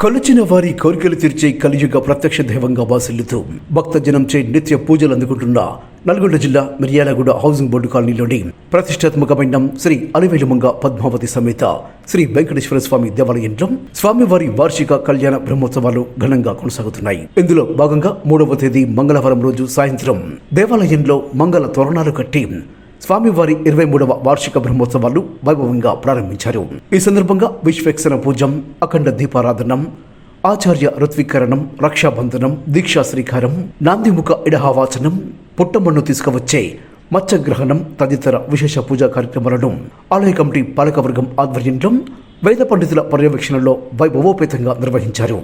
కొలిచిన వారి కోరికలు తీర్చే కలియుగ ప్రత్యక్ష దైవంగా వాసిల్లుతూ భక్తజనంచే నిత్య పూజలు అందుకుంటున్న నల్గొండ జిల్లా మిర్యాలగూడ హౌసింగ్ బోర్డు కాలనీలోని ప్రతిష్టాత్మకమైన శ్రీ అలివేలుమంగ పద్మావతి సమేత శ్రీ వెంకటేశ్వర స్వామి దేవాలయంలో స్వామివారి వార్షిక కళ్యాణ బ్రహ్మోత్సవాలు ఘనంగా కొనసాగుతున్నాయి. ఇందులో భాగంగా 3వ తేదీ మంగళవారం రోజు సాయంత్రం దేవాలయంలో మంగళ తోరణాలు కట్టి స్వామివారి 23వ వార్షిక బ్రహ్మోత్సవాలు వైభవంగా ప్రారంభించారు. ఈ సందర్భంగా విశ్వేక్షణ పూజం, అఖండ దీపారాధనం, ఆచార్య ఋత్వీకరణం, రక్షాబంధనం, దీక్షా శ్రీకారం, నాందిముఖ ఇడహావాచనం, పుట్టమన్ను తీసుకువచ్చే మత్స్యగ్రహణం తదితర విశేష పూజా కార్యక్రమాలను ఆలయ కమిటీ పాలకవర్గం ఆధ్వర్యంలో వేద పండితుల పర్యవేక్షణలో వైభవోపేతంగా నిర్వహించారు.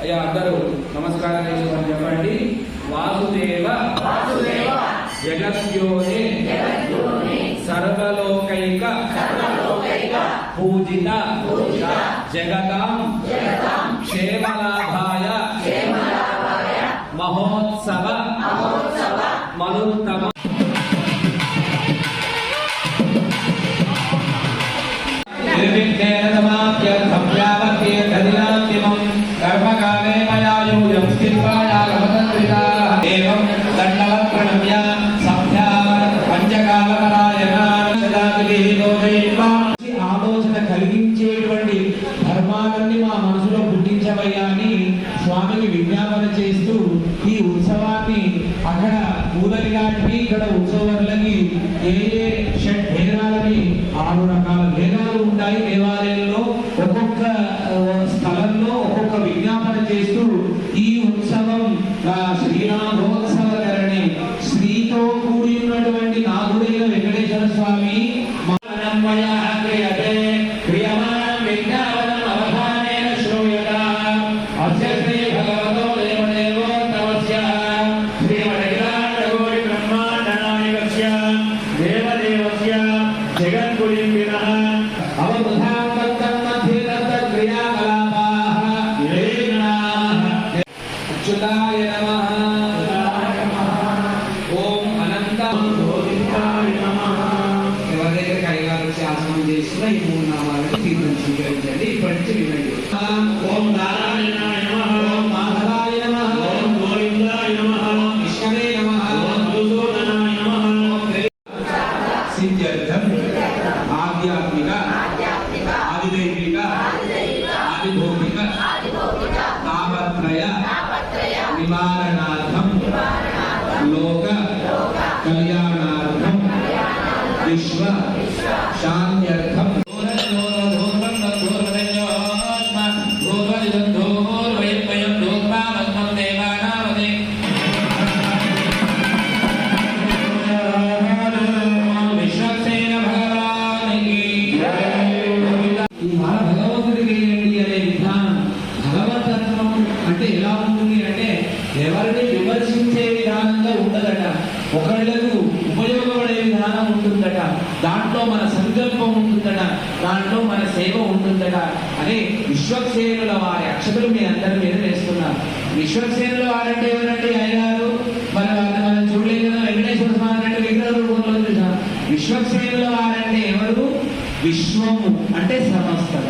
అయ్యా అందరూ నమస్కారం చేసుకొని చెప్పండి. వాసుదేవ జగద్యోని సర్వలోకైక పూజిత జగతాం క్షేమలాభాయ మహోత్సవ మనుత్తమ कर्मकाले मया यूयं स्थित्वाया गमतन्त्रिता एवं दण्डवत् प्रणम्य संध्यावत् పంచకాలపరాయణాదాతికి దోషయిత్వా ఆలోచన కలిగించేటువంటి ధర్మాలన్నీ మా మనసులో పుట్టించవయ్యా అని స్వామికి విజ్ఞాపన చేస్తూ ఈ ఉత్సవాన్ని అక్కడ పూలలిగాటికి ఇక్కడ ఉత్సవాలకి ఏ షట్ భేదాలని 6 రకాల భేదాలు ఉంటాయి. దేవాలయంలో ఒక్కొక్క స్థలంలో ఒక్కొక్క విజ్ఞాపన చేస్తూ ఈ ఉత్సవం శ్రీనాథోత్సవకరణి శ్రీతో కూడి ఉన్నటువంటి నాథుడైన వెంకటేశ్వర స్వామి అచ్యుతాయ నమః. ఓం అనంత ఎవరి దగ్గర కైగాలు శాసనం చేసిన ఈ 3 నామాలను తీర్థం స్వీకరించండి. ఇప్పటి నుంచి వినండి. ఓం నారాయణాయ నమః, ఓం మాధవాయ నమః, ఓం గోవిందాయ నమః, ఓం విష్ణవే నమః, ఓం మధుసూదనాయ నమః. సిద్ధ్యర్థం ఆధ్యాత్మిక ఆదిదైవిక ఆదిభౌతిక తాపత్రయ నివారణార్థం లోక కళ్యాణార్థం విశ్వ శాంత్యర్థం విశ్వసేన భగవానికి ఈ మన భగవంతుడికి అనే విధానం అన్నదానం ఉంటుందట, దాంట్లో మన సంకల్పం ఉంటుందట, దాంట్లో మన సేవ ఉంటుందట అని విశ్వక్సేనుల వారి అక్షతలు మీ అందరి మీద వేస్తున్నారు. విశ్వక్సేనుల వారంటే ఎవరంటే అయ్యారు మనం చూడలేదు కదా, వెంకటేశ్వర స్వామి అంటే విగ్రహ రూపంలో చూసాం. విశ్వక్సేనుల వారంటే ఎవరు? విశ్వము అంటే సమస్తం.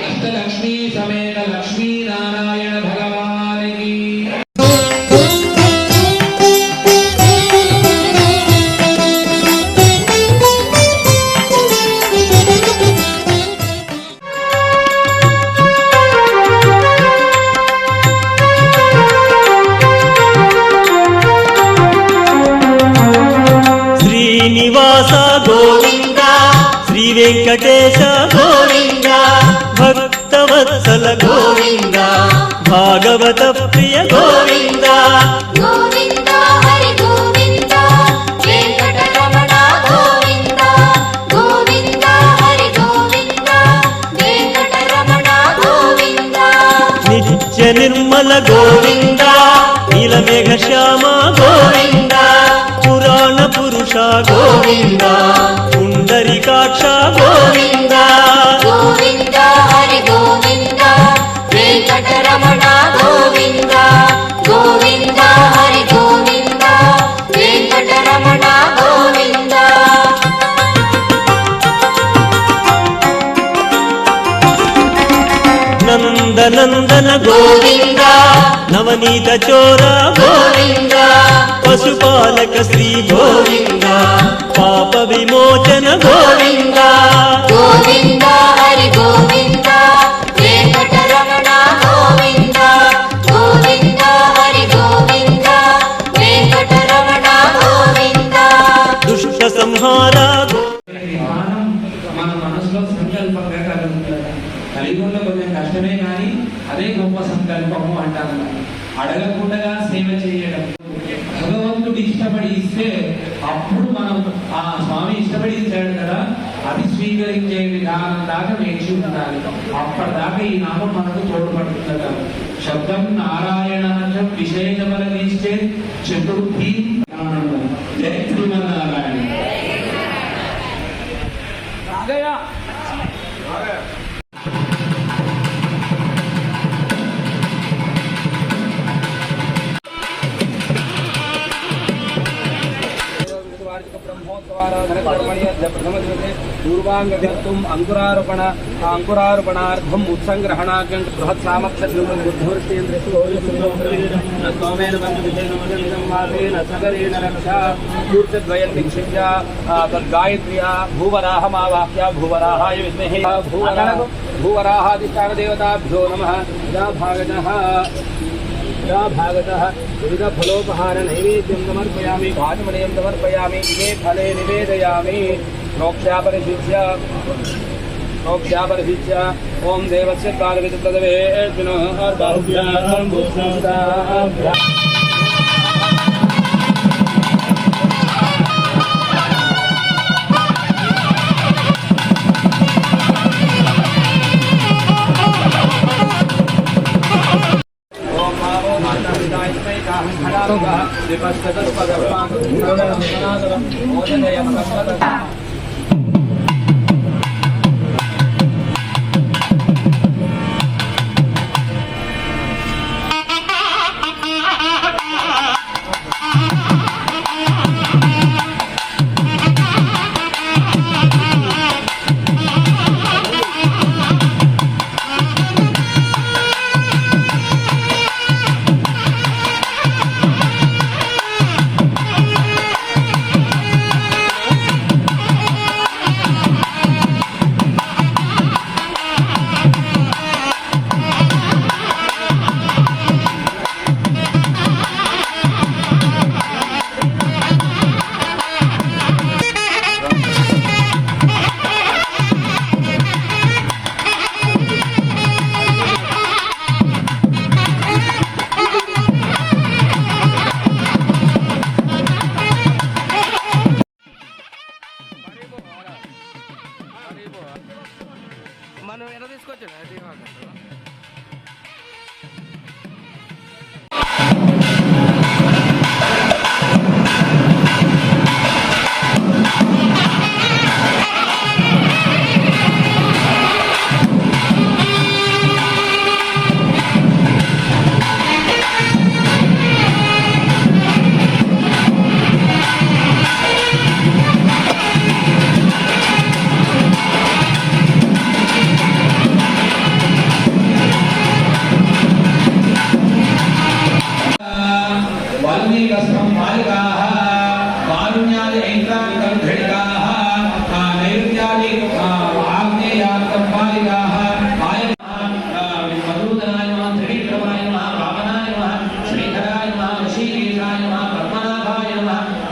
అష్టలక్ష్మీ సమేత లక్ష్మీ నారాయణ భగవానికి. శ్రీనివాస గోవింద, శ్రీ వెంకటేశ గోవింద, భక్తవత్సల గోవింద, భాగవత ప్రియ గోవింద. గోవింద హరి గోవింద, వెంకటరమణ గోవింద. గోవింద హరి గోవింద, వెంకటరమణ గోవింద. నిత్య నిర్మల గోవింద, నీలమేఘ శ్యామ గోవింద, పురాణ పురుష గోవింద, పుండరీకాక్ష గోవింద. గోవింద హరి గోవింద, వెంకటరమణ గోవింద. గోవింద హరి గోవింద, వెంకటరమణ గోవింద. నందనందన గోవింద, నవనీత చోర గోవింద, పశుపాలక శ్రీ గోవింద, పాప విమోచన గోవింద. గోవింద హరి గోవింద, వెంకటరమణ గోవింద. గోవింద హరి గోవింద, వెంకటరమణ గోవింద. దుష్ట సంహార ధ్యానం మన మనసులో సంకల్పంగా కలుగుతుంది. కలియుగంలో కొంచెం కష్టమే కానీ అదే గొప్ప సంకల్పము అంటారు. అడగకుండా సేవ చేయడం, భగవంతుడు ఇష్టపడి ఇస్తే అప్పుడు మనం ఆ స్వామి ఇష్టపడి ఇచ్చాడు కదా, అది స్వీకరించే విధానం దాకా వేచి ఉండాలి. అప్పటిదాకా ఈ నామం మనకు తోడ్పడుతుందట. శబ్దం నారాయణ విశేషమల నిశ్చే చతుర్థి జయ శ్రీమన్నారాయణ. పూర్వాంగం అంకురార్పణార్థం ఉత్సంగ్రహణాగ్యం బృహత్ సామక్షద్రుమం బుద్ధోర్షేంద్రసోమేన బంధువిజయనమజంగం సగరేణ రక్షా కూర్చద్వయం నిక్షిప్య తద్గాయత్ర్యా భూవరాహమావాహ్య భూవరాహాయ విద్మహే భూవరాహాధిష్టానదేవతాభ్యో నమః. భాగతః వివిధ ఫలోపహార నైవేద్యం సమర్పయామి, పాచమనయం సమర్పయామి. ఇదే ఫలే నివేదయామి. ప్రోక్ష్యాపరిశిష్య ఓం దేవస్య కాలవిదుప్రదవే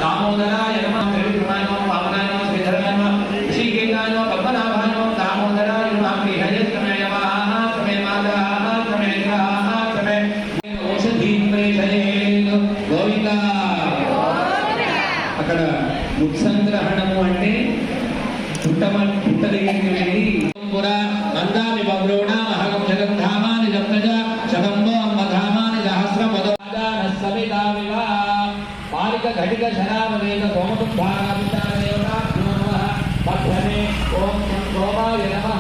దామోదరాయ నమః త్రివిక్రమాయ నమః వామనాయ నమః శ్రీధరాయ నమః శ్రీకేతాయ నమః పద్మనాభాయ నమః దామోదరాయ నమః శ్రీహయస్కమే నమః స్మే మాతాః స్మే గ్రహాః స్మే ఔషధీం ప్రేషయేత్ గోవిందా. అక్కడ ఉత్సంగ్రహణము అంటే పుట్ట దగ్గరికి వెళ్ళి నందామి బబ్రోణామహం జగద్ధామాని జప్తజ శతంబో అమ్మధామాని సహస్రపదాన సవితావివ పాలిక ఘటిక శరావవేగ సోమతుంభారాభిచారదేవతాభ్యో నమః మధ్యమే ఓం సోమాయ నమః